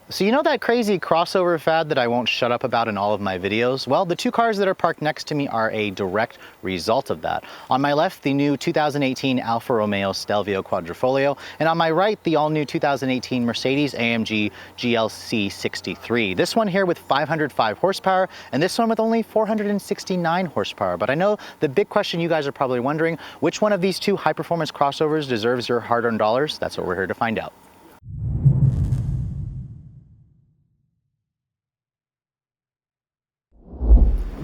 So you know that crazy crossover fad that I won't shut up about in all of my videos? Well, the two cars that are parked next to me are a direct result of that. On my left, the new 2018 Alfa Romeo Stelvio Quadrifoglio, and on my right, the all-new 2018 Mercedes-AMG GLC 63. This one here with 505 horsepower, and this one with only 469 horsepower. But I know the big question you guys are probably wondering, which one of these two high-performance crossovers deserves your hard-earned dollars? That's what we're here to find out.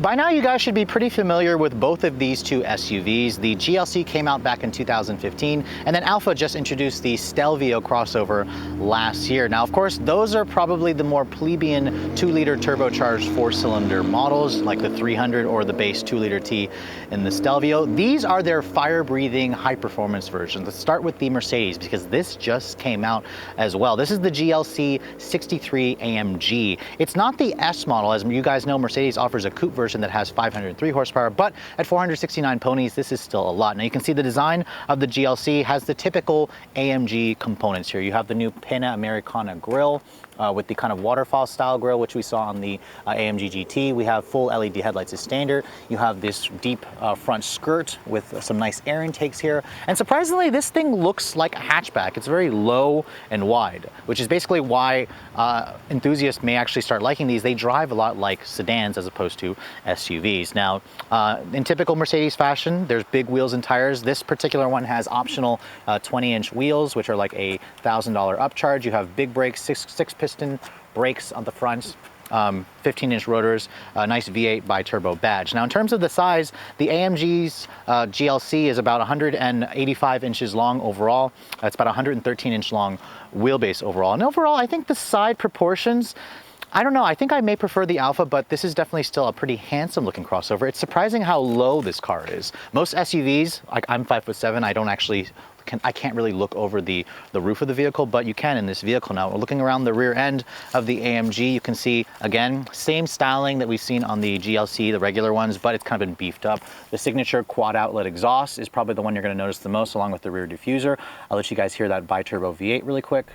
By now you guys should be pretty familiar with both of these two SUVs. The GLC came out back in 2015, and then Alfa just introduced the Stelvio crossover last year. Now, of course, those are probably the more plebeian 2-liter turbocharged 4-cylinder models, like the 300 or the base 2-liter T in the Stelvio. These are their fire-breathing high-performance versions. Let's start with the Mercedes, because this just came out as well. This is the GLC 63 AMG. It's not the S model. As you guys know, Mercedes offers a coupe version that has 503 horsepower, but at 469 ponies, this is still a lot. Now you can see the design of the GLC has the typical AMG components here. You have the new Pena Americana grille with the kind of waterfall style grille, which we saw on the AMG GT. We have full LED headlights as standard. You have this deep front skirt with some nice air intakes here. And surprisingly, this thing looks like a hatchback. It's very low and wide, which is basically why enthusiasts may actually start liking these. They drive a lot like sedans as opposed to SUVs. Now, in typical Mercedes fashion, there's big wheels and tires. This particular one has optional 20-inch wheels, which are like a $1,000 upcharge. You have big brakes, six piston brakes on the front, 15-inch rotors, a nice V8 bi-turbo badge. Now, in terms of the size, the AMG's GLC is about 185 inches long overall. It's about 113-inch long wheelbase overall. And overall, I think the side proportions, I don't know, I think I may prefer the Alfa, but this is definitely still a pretty handsome looking crossover. It's surprising how low this car is. Most SUVs, like I'm 5'7", I can't really look over the roof of the vehicle, but you can in this vehicle. Now, we're looking around the rear end of the AMG. You can see, again, same styling that we've seen on the GLC, the regular ones, but it's kind of been beefed up. The signature quad outlet exhaust is probably the one you're going to notice the most, along with the rear diffuser. I'll let you guys hear that bi-turbo V8 really quick.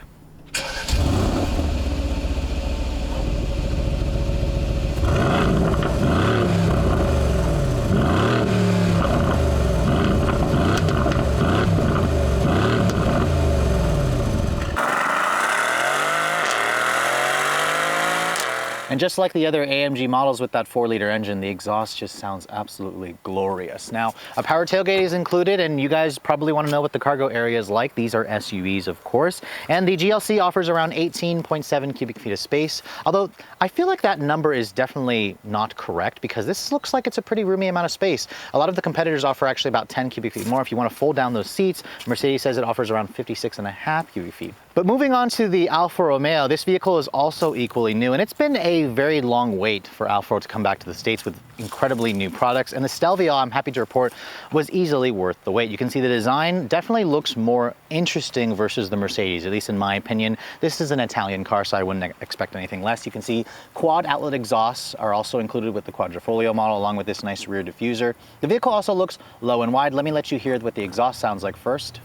And just like the other AMG models with that 4-liter engine, the exhaust just sounds absolutely glorious. Now, a power tailgate is included, and you guys probably want to know what the cargo area is like. These are SUVs, of course. And the GLC offers around 18.7 cubic feet of space, although I feel like that number is definitely not correct, because this looks like it's a pretty roomy amount of space. A lot of the competitors offer actually about 10 cubic feet more. If you want to fold down those seats, Mercedes says it offers around 56.5 cubic feet. But moving on to the Alfa Romeo, this vehicle is also equally new, and it's been a very long wait for Alfa to come back to the States with incredibly new products, and the Stelvio, I'm happy to report, was easily worth the wait. You can see the design definitely looks more interesting versus the Mercedes, at least in my opinion. This is an Italian car, so I wouldn't expect anything less. You can see quad outlet exhausts are also included with the Quadrifoglio model, along with this nice rear diffuser. The vehicle also looks low and wide. Let me let you hear what the exhaust sounds like first.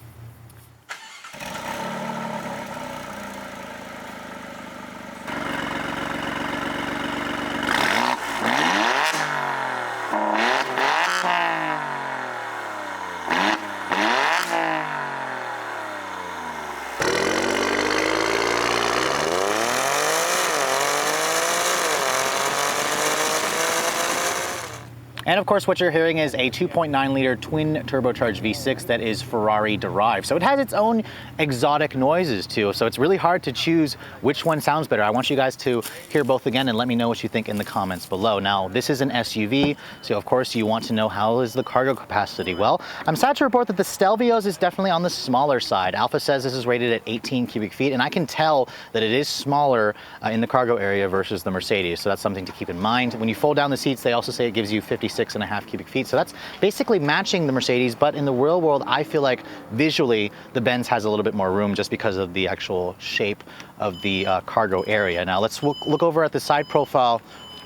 And of course, what you're hearing is a 2.9-liter twin turbocharged V6 that is Ferrari derived. So it has its own exotic noises too. So it's really hard to choose which one sounds better. I want you guys to hear both again and let me know what you think in the comments below. Now, this is an SUV, so of course you want to know how is the cargo capacity. Well, I'm sad to report that the Stelvio's is definitely on the smaller side. Alfa says this is rated at 18 cubic feet, and I can tell that it is smaller in the cargo area versus the Mercedes. So that's something to keep in mind. When you fold down the seats, they also say it gives you 56.5 cubic feet. So that's basically matching the Mercedes, but in the real world, I feel like visually the Benz has a little bit more room just because of the actual shape of the cargo area. Now let's look over at the side profile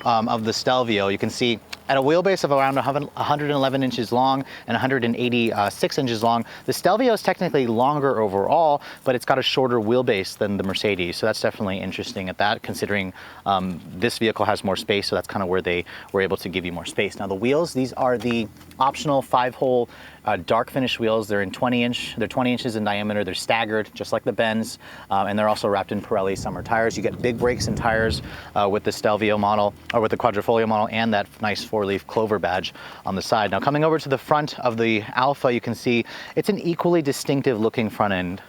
of the Stelvio. You can see At a wheelbase of around 111 inches long and 186 inches long, the Stelvio is technically longer overall, but it's got a shorter wheelbase than the Mercedes. So that's definitely interesting at that, considering this vehicle has more space. So that's kind of where they were able to give you more space. Now the wheels, these are the optional 5-hole dark finish wheels. They're 20 inches in diameter. They're staggered, just like the Benz, and they're also wrapped in Pirelli summer tires. You get big brakes and tires with the Stelvio model, or with the Quadrifoglio model, and that nice 4-leaf clover badge on the side. Now coming over to the front of the Alfa, you can see it's an equally distinctive looking front end.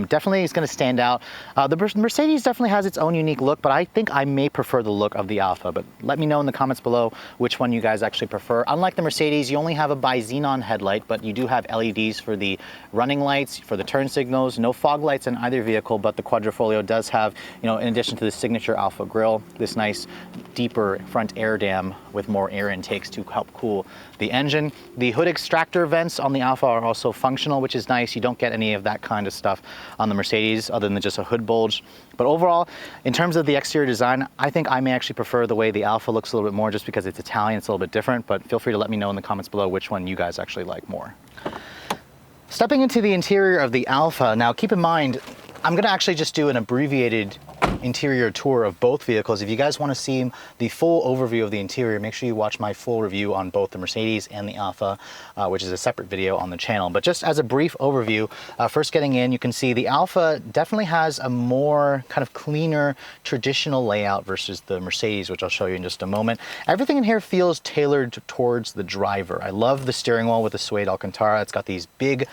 Definitely is going to stand out. The Mercedes definitely has its own unique look, but I think I may prefer the look of the Alfa. But let me know in the comments below which one you guys actually prefer. Unlike the Mercedes, you only have a bi-xenon headlight, but you do have LEDs for the running lights, for the turn signals. No fog lights in either vehicle, but the Quadrifoglio does have, in addition to the signature Alfa grille, this nice deeper front air dam with more air intakes to help cool the engine. The hood extractor vents on the Alfa are also functional, which is nice. You don't get any of that kind of stuff on the Mercedes other than just a hood bulge. But overall, in terms of the exterior design, I think I may actually prefer the way the Alfa looks a little bit more, just because it's Italian, it's a little bit different. But feel free to let me know in the comments below which one you guys actually like more. Stepping into the interior of the Alfa, now keep in mind, I'm going to actually just do an abbreviated interior tour of both vehicles. If you guys want to see the full overview of the interior, make sure you watch my full review on both the Mercedes and the Alfa, which is a separate video on the channel. But just as a brief overview, first getting in, you can see the Alfa definitely has a more kind of cleaner, traditional layout versus the Mercedes, which I'll show you in just a moment. Everything in here feels tailored towards the driver. I love the steering wheel with the suede Alcantara. It's got these big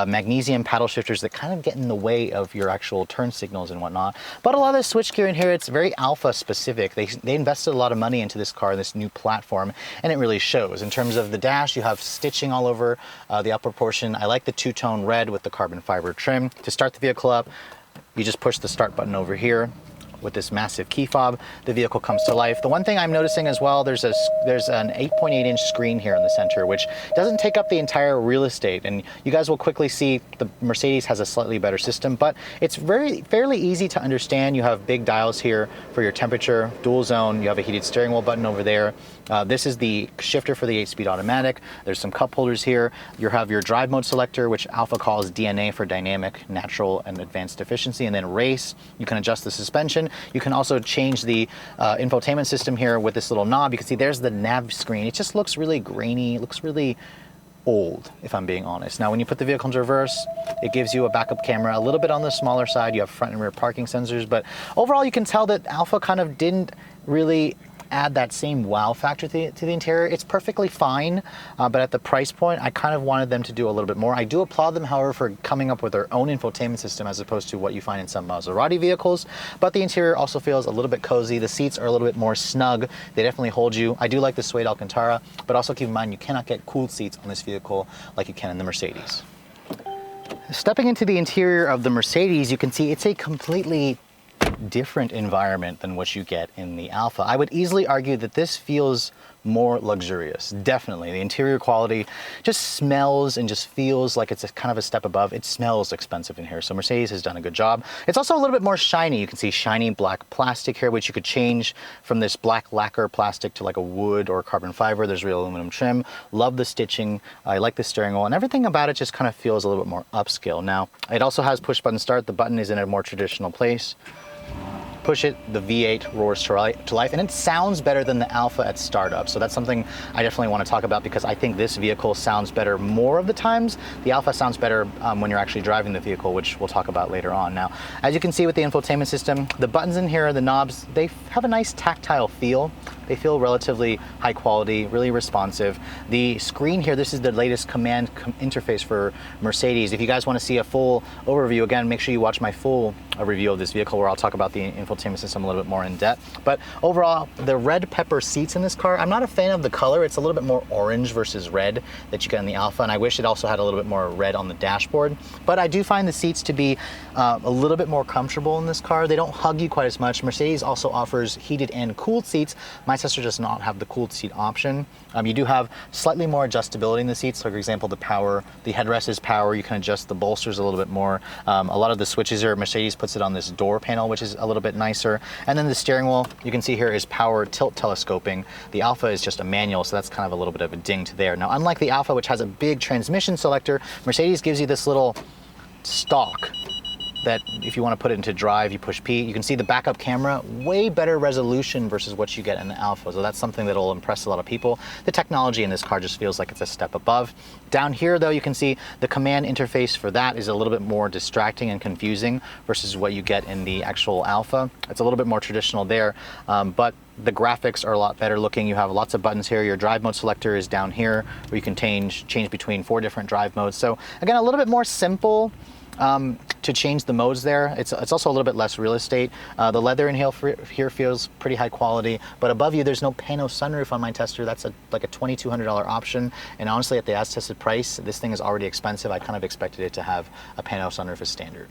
magnesium paddle shifters that kind of get in the way of your actual turn signals and whatnot. But a lot of the switchgear in here, it's very Alfa specific. They invested a lot of money into this car, this new platform, and it really shows. In terms of the dash, you have stitching all over the upper portion. I like the two-tone red with the carbon fiber trim. To start the vehicle up, you just push the start button over here. With this massive key fob, the vehicle comes to life. The one thing I'm noticing as well, there's an 8.8-inch screen here in the center, which doesn't take up the entire real estate. And you guys will quickly see the Mercedes has a slightly better system, but it's fairly easy to understand. You have big dials here for your temperature, dual zone. You have a heated steering wheel button over there. This is the shifter for the 8-speed automatic. There's some cup holders here. You have your drive mode selector, which Alfa calls DNA for dynamic, natural, and advanced efficiency. And then race, you can adjust the suspension. You can also change the infotainment system here with this little knob. You can see there's the nav screen. It just looks really grainy. It looks really old, if I'm being honest. Now, when you put the vehicle into reverse, it gives you a backup camera, a little bit on the smaller side. You have front and rear parking sensors, but overall, you can tell that Alfa kind of didn't really add that same wow factor to the interior. It's perfectly fine, but at the price point, I kind of wanted them to do a little bit more. I do applaud them, however, for coming up with their own infotainment system as opposed to what you find in some Maserati vehicles, but the interior also feels a little bit cozy. The seats are a little bit more snug. They definitely hold you. I do like the suede Alcantara, but also keep in mind you cannot get cooled seats on this vehicle like you can in the Mercedes. Stepping into the interior of the Mercedes, you can see it's a completely different environment than what you get in the Alfa. I would easily argue that this feels more luxurious. Definitely. The interior quality just smells and just feels like it's kind of a step above. It smells expensive in here, so Mercedes has done a good job. It's also a little bit more shiny. You can see shiny black plastic here, which you could change from this black lacquer plastic to like a wood or carbon fiber. There's real aluminum trim. Love the stitching. I like the steering wheel, and everything about it just kind of feels a little bit more upscale. Now, it also has push button start. The button is in a more traditional place. Push it, the V8 roars to life, and it sounds better than the Alfa at startup. So that's something I definitely want to talk about, because I think this vehicle sounds better more of the times. The Alfa sounds better when you're actually driving the vehicle, which we'll talk about later on. Now, as you can see with the infotainment system, the buttons in here, the knobs, they have a nice tactile feel. They feel relatively high quality, really responsive. The screen here, this is the latest command interface for Mercedes. If you guys want to see a full overview, again, make sure you watch my full review of this vehicle, where I'll talk about the infotainment system a little bit more in depth. But overall, the red pepper seats in this car, I'm not a fan of the color. It's a little bit more orange versus red that you get in the Alfa, and I wish it also had a little bit more red on the dashboard. But I do find the seats to be a little bit more comfortable in this car. They don't hug you quite as much. Mercedes also offers heated and cooled seats. My Tester does not have the cooled seat option. You do have slightly more adjustability in the seats. So for example, the headrest is power. You can adjust the bolsters a little bit more. A lot of the switches here, Mercedes puts it on this door panel, which is a little bit nicer. And then the steering wheel, you can see here, is power tilt telescoping. The Alfa is just a manual, so that's kind of a little bit of a ding to there. Now, unlike the Alfa, which has a big transmission selector, Mercedes gives you this little stalk that if you want to put it into drive, you push P. You can see the backup camera, way better resolution versus what you get in the Alfa. So that's something that'll impress a lot of people. The technology in this car just feels like it's a step above. Down here though, you can see the command interface for that is a little bit more distracting and confusing versus what you get in the actual Alfa. It's a little bit more traditional there, but the graphics are a lot better looking. You have lots of buttons here. Your drive mode selector is down here where you can change between 4 different drive modes. So again, a little bit more simple to change the modes there. It's also a little bit less real estate. The leather inhale here feels pretty high quality, but above you there's no pano sunroof on my Tester. That's like a $2,200 option, and honestly at the as tested price, this thing is already expensive. I kind of expected it to have a pano sunroof as standard.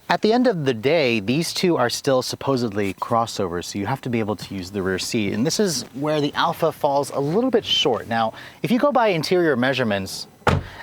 At the end of the day, these two are still supposedly crossovers, so you have to be able to use the rear seat, and this is where the Alfa falls a little bit short. Now, if you go by interior measurements,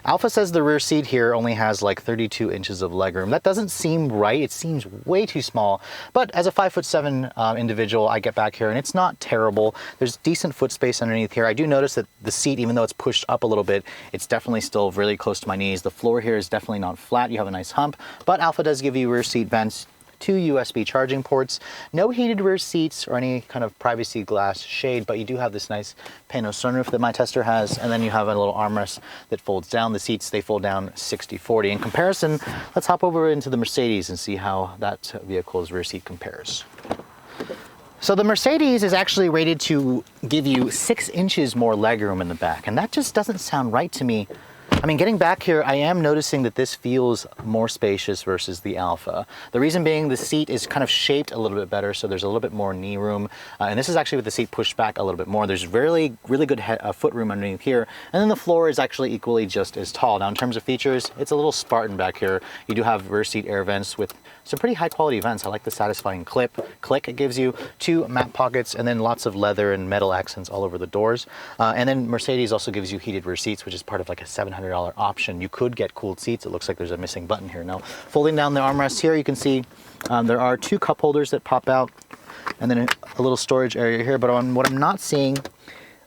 Alfa says the rear seat here only has like 32 inches of legroom. That doesn't seem right. It seems way too small. But as a 5'7" individual, I get back here and it's not terrible. There's decent foot space underneath here. I do notice that the seat, even though it's pushed up a little bit, it's definitely still really close to my knees. The floor here is definitely not flat. You have a nice hump, but Alfa does give you rear seat vents, 2 USB charging ports, no heated rear seats or any kind of privacy glass shade, but you do have this nice pano sunroof that my Tester has, and then you have a little armrest that folds down. The seats, they fold down 60/40. In comparison, let's hop over into the Mercedes and see how that vehicle's rear seat compares. So the Mercedes is actually rated to give you 6 inches more legroom in the back, and that just doesn't sound right to me. I mean, getting back here, I am noticing that this feels more spacious versus the Alfa. The reason being the seat is kind of shaped a little bit better, so there's a little bit more knee room. And this is actually with the seat pushed back a little bit more. There's really good foot room underneath here. And then the floor is actually equally just as tall. Now, in terms of features, it's a little Spartan back here. You do have rear seat air vents with some pretty high quality vents. I like the satisfying click it gives you, 2 map pockets, and then lots of leather and metal accents all over the doors. And then Mercedes also gives you heated rear seats, which is part of like a $700 option. You could get cooled seats. It looks like there's a missing button here. Now, folding down the armrest here, you can see there are 2 cup holders that pop out, and then a little storage area here. But what I'm not seeing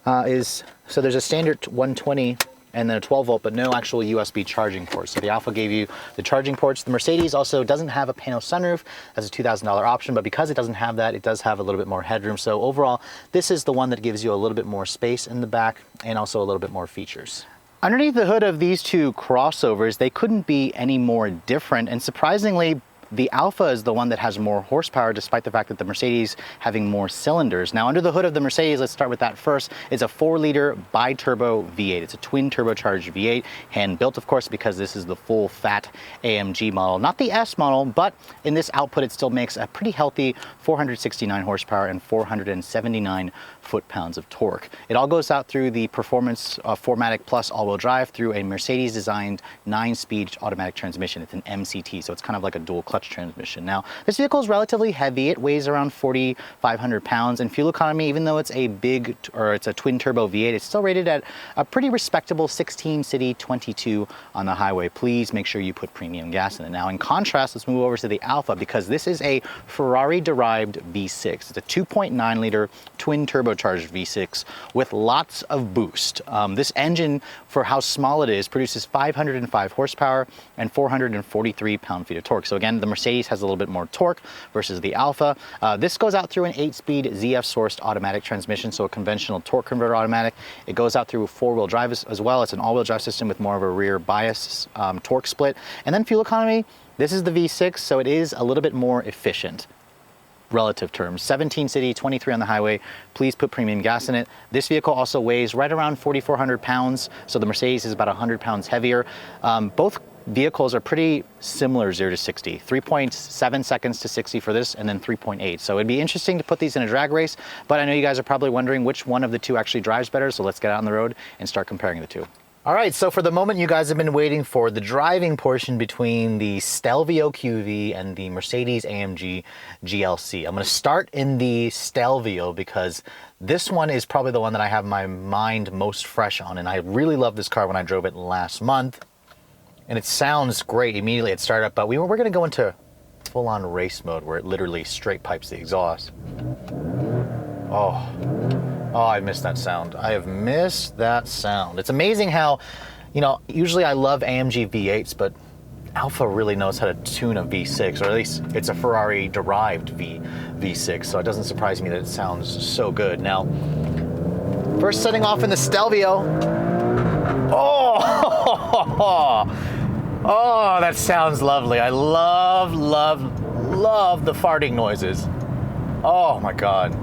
is, so there's a standard 120 and then a 12 volt, but no actual USB charging ports. So the Alfa gave you the charging ports. The Mercedes also doesn't have a pano sunroof as a $2,000 option, but because it doesn't have that, it does have a little bit more headroom. So overall, this is the one that gives you a little bit more space in the back and also a little bit more features. Underneath the hood of these two crossovers, they couldn't be any more different, and surprisingly, the Alfa is the one that has more horsepower, despite the fact that the Mercedes having more cylinders. Now, under the hood of the Mercedes, let's start with that first, is a 4-liter bi-turbo V8. It's a twin turbocharged V8, hand-built, of course, because this is the full-fat AMG model. Not the S model, but in this output, it still makes a pretty healthy 469 horsepower and 479 foot-pounds of torque. It all goes out through the Performance 4MATIC Plus all-wheel drive through a Mercedes-designed 9-speed automatic transmission. It's an MCT, so it's kind of like a dual clutch transmission. Now, this vehicle is relatively heavy. It weighs around 4,500 pounds, and fuel economy, even though it's a twin turbo V8, it's still rated at a pretty respectable 16 city, 22 on the highway. Please make sure you put premium gas in it. Now, in contrast, let's move over to the Alfa, because this is a Ferrari derived V6. It's a 2.9 liter twin turbocharged V6 with lots of boost. This engine, for how small it is, produces 505 horsepower and 443 pound-feet of torque. So again, the Mercedes has a little bit more torque versus the Alfa. This goes out through an 8-speed ZF-sourced automatic transmission, so a conventional torque converter automatic. It goes out through 4-wheel drive as well. It's an all-wheel drive system with more of a rear bias torque split. And then fuel economy, this is the V6, so it is a little bit more efficient. Relative terms, 17 city, 23 on the highway. Please put premium gas in it. This vehicle also weighs right around 4,400 pounds, so the Mercedes is about 100 pounds heavier. Both vehicles are pretty similar 0 to 60. 3.7 seconds to 60 for this, and then 3.8. So it'd be interesting to put these in a drag race, but I know you guys are probably wondering which one of the two actually drives better, so let's get out on the road and start comparing the two. All right, so for the moment you guys have been waiting for, the driving portion between the Stelvio QV and the Mercedes-AMG GLC. I'm going to start in the Stelvio because this one is probably the one that I have my mind most fresh on, and I really loved this car when I drove it last month. And it sounds great immediately at startup, but we're going to go into full-on race mode where it literally straight pipes the exhaust. Oh, I missed that sound. I have missed that sound. It's amazing how, you know, usually I love AMG V8s, but Alfa really knows how to tune a V6, or at least it's a Ferrari derived V6, so it doesn't surprise me that it sounds so good. Now, first setting off in the Stelvio. Oh, that sounds lovely. I love the farting noises. Oh my God.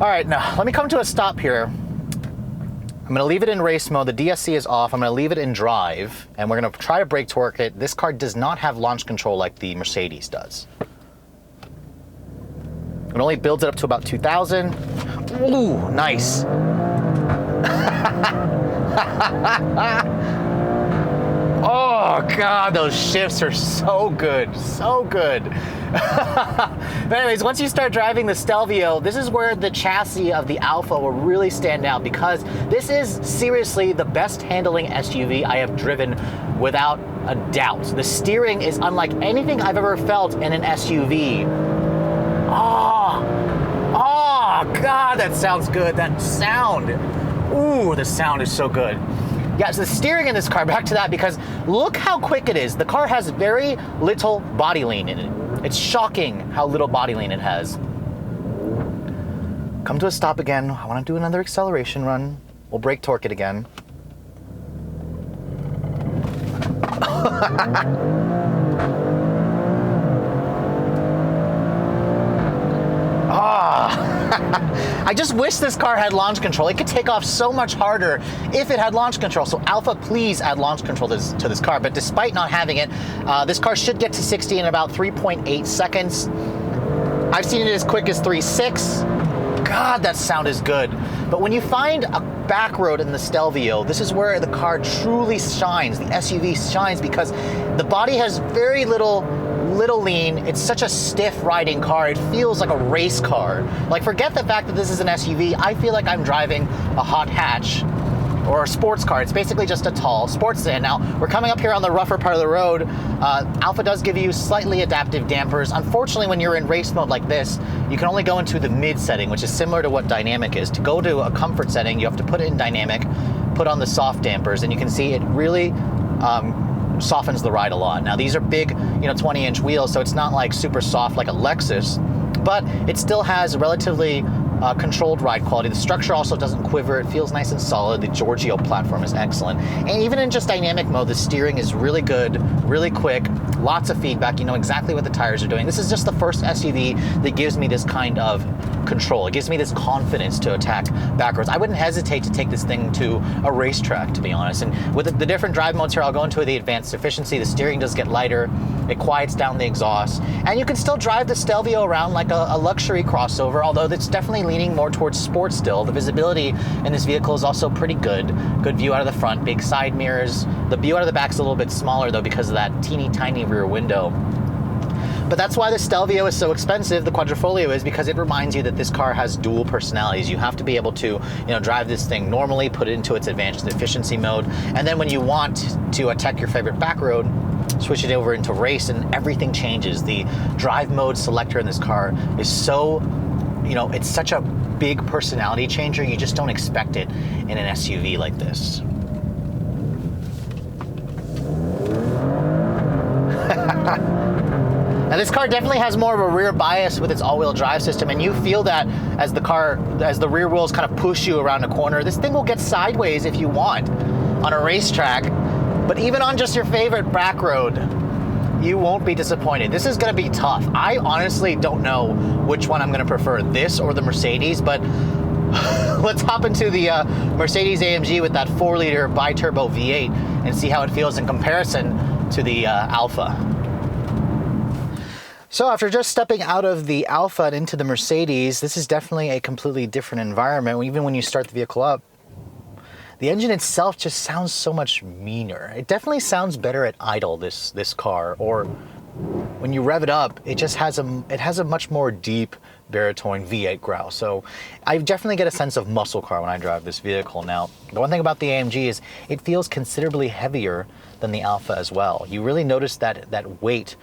All right, now let me come to a stop here. I'm going to leave it in race mode. The DSC is off. I'm going to leave it in drive, and we're going to try to brake torque it. This car does not have launch control like the Mercedes does. It only builds it up to about 2,000. Ooh, nice. Oh God, those shifts are so good, so good. But anyways, once you start driving the Stelvio, this is where the chassis of the Alfa will really stand out, because this is seriously the best handling SUV I have driven without a doubt. The steering is unlike anything I've ever felt in an SUV. Oh God, that sounds good. That sound. Ooh, the sound is so good. Yeah, so the steering in this car, back to that, because look how quick it is. The car has very little body lean in it. It's shocking how little body lean it has. Come to a stop again. I want to do another acceleration run. We'll brake torque it again. I just wish this car had launch control. It could take off so much harder if it had launch control. So Alfa, please add launch control to this car. But despite not having it, this car should get to 60 in about 3.8 seconds. I've seen it as quick as 3.6. God, that sound is good. But when you find a back road in the Stelvio, this is where the car truly shines. The SUV shines because the body has very little lean. It's such a stiff riding car. It feels like a race car. Like, forget the fact that this is an SUV. I feel like I'm driving a hot hatch or a sports car. It's basically just a tall sports sedan. Now, we're coming up here on the rougher part of the road. Alfa does give you slightly adaptive dampers. Unfortunately, when you're in race mode like this, you can only go into the mid setting, which is similar to what dynamic is. To go to a comfort setting, you have to put it in dynamic, put on the soft dampers, and you can see it really softens the ride a lot. Now, these are big, 20-inch wheels, so it's not like super soft like a Lexus, but it still has relatively controlled ride quality. The structure also doesn't quiver. It feels nice and solid. The Giorgio platform is excellent. And even in just dynamic mode, the steering is really good, really quick, lots of feedback. You know exactly what the tires are doing. This is just the first SUV that gives me this kind of control. It gives me this confidence to attack backwards. I wouldn't hesitate to take this thing to a racetrack, to be honest. And with the different drive modes here, I'll go into the advanced efficiency. The steering does get lighter. It quiets down the exhaust. And you can still drive the Stelvio around like a luxury crossover, although it's definitely leaning more towards sport still. The visibility in this vehicle is also pretty good. Good view out of the front, big side mirrors. The view out of the back is a little bit smaller though because of that teeny tiny rear window. But that's why the Stelvio is so expensive, the Quadrifoglio is, because it reminds you that this car has dual personalities. You have to be able to, drive this thing normally, put it into its advanced efficiency mode, and then when you want to attack your favorite back road, switch it over into race and everything changes. The drive mode selector in this car is so, it's such a big personality changer. You just don't expect it in an SUV like this. Now this car definitely has more of a rear bias with its all-wheel drive system, and you feel that as the rear wheels kind of push you around a corner. This thing will get sideways if you want on a racetrack, but even on just your favorite back road, you won't be disappointed. This is gonna be tough. I honestly don't know which one I'm gonna prefer, this or the Mercedes, but let's hop into the Mercedes-AMG with that 4-liter bi-turbo V8 and see how it feels in comparison to the Alfa. So after just stepping out of the Alfa and into the Mercedes, this is definitely a completely different environment. Even when you start the vehicle up, the engine itself just sounds so much meaner. It definitely sounds better at idle, this car, or when you rev it up, it just has a much more deep baritone V8 growl. So I definitely get a sense of muscle car when I drive this vehicle. Now, the one thing about the AMG is it feels considerably heavier than the Alfa as well. You really notice that weight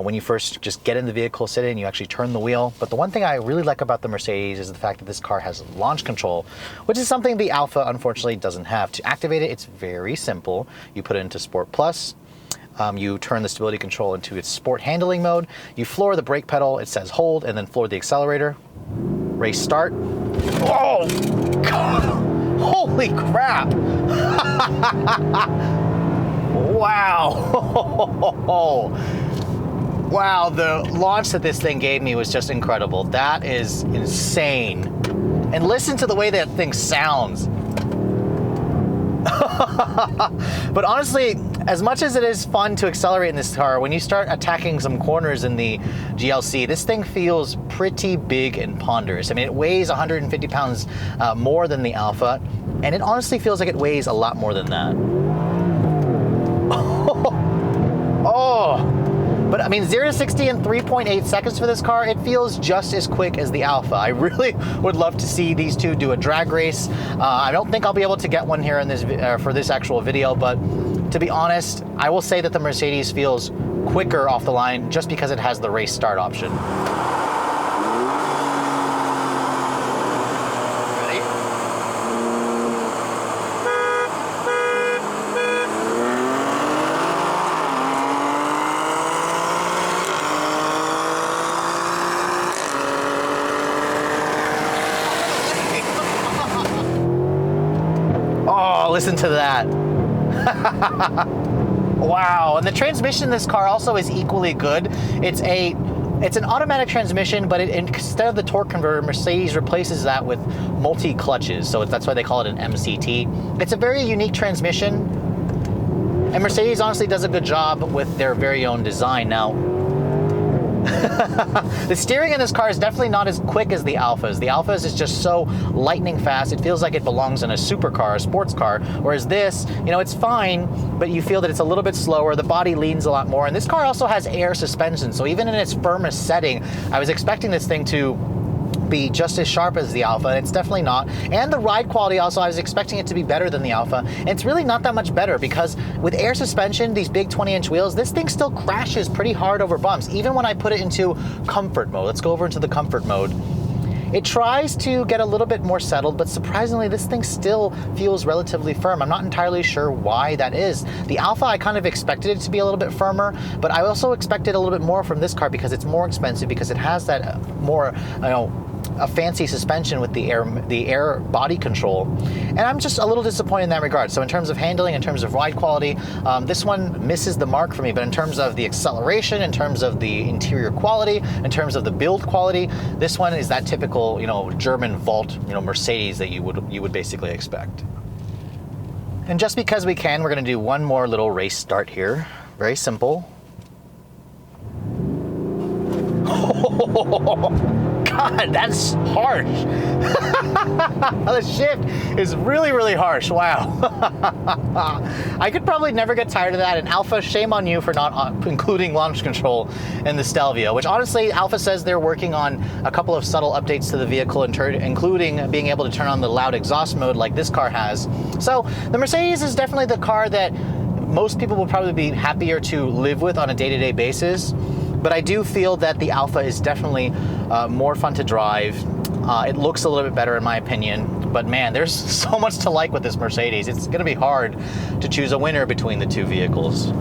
when you first just get in the vehicle, sit in, you actually turn the wheel. But the one thing I really like about the Mercedes is the fact that this car has launch control, which is something the Alfa unfortunately doesn't have. To activate it, it's very simple. You put it into Sport Plus. You turn the stability control into its sport handling mode. You floor the brake pedal, it says hold, and then floor the accelerator. Race start. Oh, God. Holy crap. Wow. Wow, the launch that this thing gave me was just incredible. That is insane. And listen to the way that thing sounds. But honestly, as much as it is fun to accelerate in this car, when you start attacking some corners in the GLC, this thing feels pretty big and ponderous. I mean, it weighs 150 pounds more than the Alfa, and it honestly feels like it weighs a lot more than that. Oh! But I mean, 0 to 60 in 3.8 seconds for this car, it feels just as quick as the Alfa. I really would love to see these two do a drag race. I don't think I'll be able to get one here in this for this actual video, but to be honest, I will say that the Mercedes feels quicker off the line just because it has the race start option. Listen to that. Wow, and the transmission in this car also is equally good. It's an automatic transmission, but instead of the torque converter, Mercedes replaces that with multi-clutches, so that's why they call it an MCT. It's a very unique transmission, and Mercedes honestly does a good job with their very own design. Now, the steering in this car is definitely not as quick as the Alfa's. The Alfa's is just so lightning fast. It feels like it belongs in a supercar, a sports car. Whereas this, you know, it's fine, but you feel that it's a little bit slower. The body leans a lot more. And this car also has air suspension. So even in its firmest setting, I was expecting this thing to be just as sharp as the Alfa, and it's definitely not. And the ride quality also, I was expecting it to be better than the Alfa, and it's really not that much better because with air suspension, these big 20-inch wheels, this thing still crashes pretty hard over bumps, even when I put it into comfort mode. Let's go over into the comfort mode. It tries to get a little bit more settled, but surprisingly, this thing still feels relatively firm. I'm not entirely sure why that is. The Alfa, I kind of expected it to be a little bit firmer, but I also expected a little bit more from this car because it's more expensive, because it has that more, you know, a fancy suspension with the air body control, and I'm just a little disappointed in that regard. So in terms of handling, in terms of ride quality, this one misses the mark for me, but in terms of the acceleration, in terms of the interior quality, in terms of the build quality, this one is that typical, you know, German vault, you know, Mercedes that you would basically expect. And just because we can, we're going to do one more little race start here. Very simple. God, that's harsh. The shift is really, really harsh. Wow. I could probably never get tired of that. And Alfa, shame on you for not including launch control in the Stelvio, which honestly, Alfa says they're working on a couple of subtle updates to the vehicle, including being able to turn on the loud exhaust mode like this car has. So the Mercedes is definitely the car that most people will probably be happier to live with on a day-to-day basis. But I do feel that the Alfa is definitely more fun to drive. It looks a little bit better in my opinion, but man, there's so much to like with this Mercedes. It's gonna be hard to choose a winner between the two vehicles.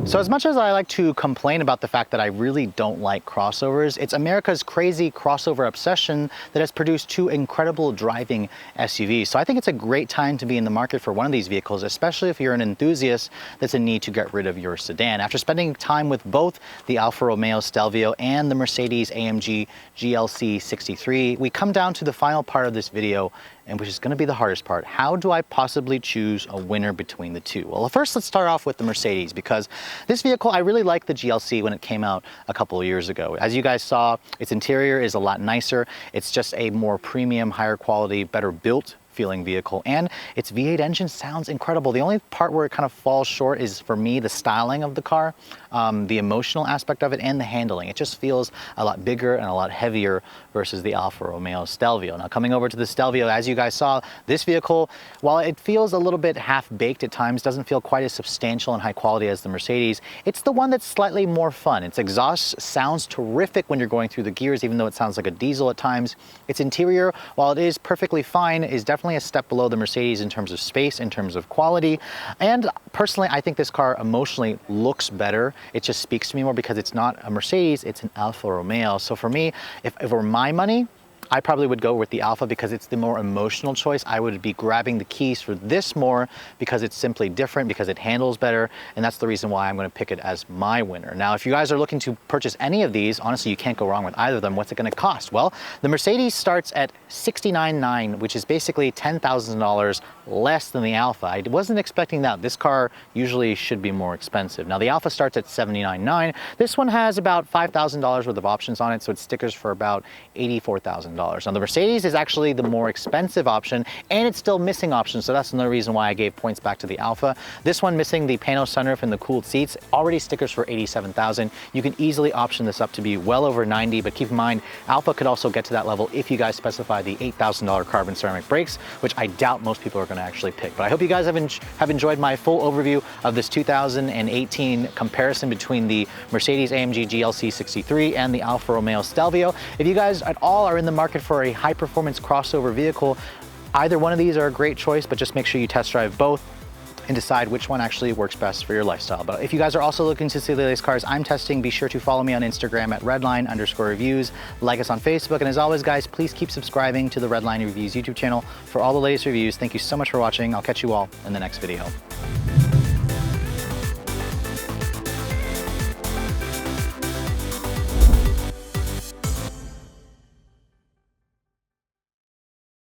So as much as I like to complain about the fact that I really don't like crossovers, it's America's crazy crossover obsession that has produced two incredible driving SUVs. So I think it's a great time to be in the market for one of these vehicles, especially if you're an enthusiast that's in need to get rid of your sedan. After spending time with both the Alfa Romeo Stelvio and the Mercedes-AMG GLC 63, we come down to the final part of this video, and which is going to be the hardest part. How do I possibly choose a winner between the two? Well, first let's start off with the Mercedes, because this vehicle, I really liked the GLC when it came out a couple of years ago. As you guys saw, its interior is a lot nicer. It's just a more premium, higher quality, better built feeling vehicle, and its V8 engine sounds incredible. The only part where it kind of falls short is, for me, the styling of the car, the emotional aspect of it, and the handling. It just feels a lot bigger and a lot heavier versus the Alfa Romeo Stelvio. Now, coming over to the Stelvio, as you guys saw, this vehicle, while it feels a little bit half-baked at times, doesn't feel quite as substantial and high quality as the Mercedes. It's the one that's slightly more fun. Its exhaust sounds terrific when you're going through the gears, even though it sounds like a diesel at times. Its interior, while it is perfectly fine, is definitely a step below the Mercedes in terms of space, in terms of quality. And personally, I think this car emotionally looks better. It just speaks to me more because it's not a Mercedes, it's an Alfa Romeo. So for me, if it were my money, I probably would go with the Alfa because it's the more emotional choice. I would be grabbing the keys for this more because it's simply different, because it handles better, and that's the reason why I'm going to pick it as my winner. Now, if you guys are looking to purchase any of these, honestly, you can't go wrong with either of them. What's it going to cost? Well, the Mercedes starts at $69,900, which is basically $10,000 less than the Alfa. I wasn't expecting that. This car usually should be more expensive. Now, the Alfa starts at $79,900. This one has about $5,000 worth of options on it, so it stickers for about $84,000. Now, the Mercedes is actually the more expensive option, and it's still missing options, so that's another reason why I gave points back to the Alfa. This one, missing the pano sunroof and the cooled seats, already stickers for $87,000. You can easily option this up to be well over $90,000, but keep in mind, Alfa could also get to that level if you guys specify the $8,000 carbon ceramic brakes, which I doubt most people are going to actually pick. But I hope you guys have enjoyed my full overview of this 2018 comparison between the Mercedes-AMG GLC 63 and the Alfa Romeo Stelvio. If you guys at all are in the market for a high-performance crossover vehicle, either one of these are a great choice, but just make sure you test drive both and decide which one actually works best for your lifestyle. But if you guys are also looking to see the latest cars I'm testing, be sure to follow me on Instagram at redline_reviews, like us on Facebook, and as always, guys, please keep subscribing to the Redline Reviews YouTube channel for all the latest reviews. Thank you so much for watching. I'll catch you all in the next video.